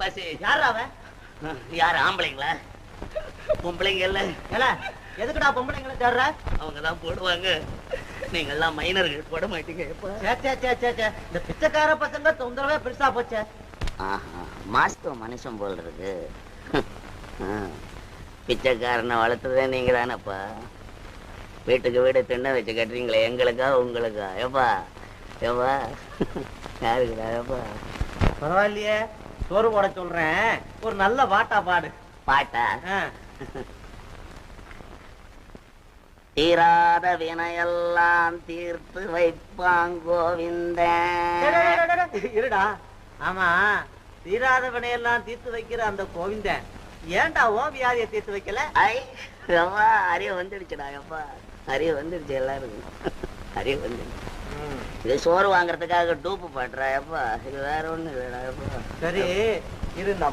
பசி. யாரா அவன்? யாரு ஆம்பளைங்களா? பொம்பளைங்க இல்ல. எதுக்குடா பொம்பளைங்களை தேடுற? அவங்கதான் போடுவாங்க. நீங்க எல்லாம் மைனர்கள் போட மாட்டீங்க. இந்த பிச்சைக்கார பசங்க தொந்தரவே பெருசா போச்சே. மாஸ்தோ மனுஷன் போல் இருக்கு. பிச்சைக்காரனை வளர்த்ததே நீங்க தானப்பா. வீட்டுக்கு வீடு திண்ணை வச்சு கட்டுறீங்களே, எங்களுக்கா உங்களுக்கா? ஏப்பா ஏப்பா யாருக்குடா? ஏப்பா பரவாயில்லையே, சோறு போட சொல்றேன், ஒரு நல்ல பாட்டா பாடு. பாட்டா? தீராத வினையெல்லாம் தீர்த்து வைப்பான் கோவிந்தன். இருடா. ஆமா, தீராத வினையெல்லாம் தீர்த்து வைக்கிற அந்த கோவிந்தன் ஏன்டா ஓ வியாதியை தீர்த்து வைக்கல? அறிவு வந்துடுச்சுடா. எப்பா அறிவு வந்துடுச்சு எல்லாருக்கும். அறிவு வந்துடுச்சு. இது சோறு வாங்குறதுக்காக டூப்பு பாட்டுறா. எப்பா இது வேற ஒண்ணு இல்லடா. எப்பா சரி இருந்தா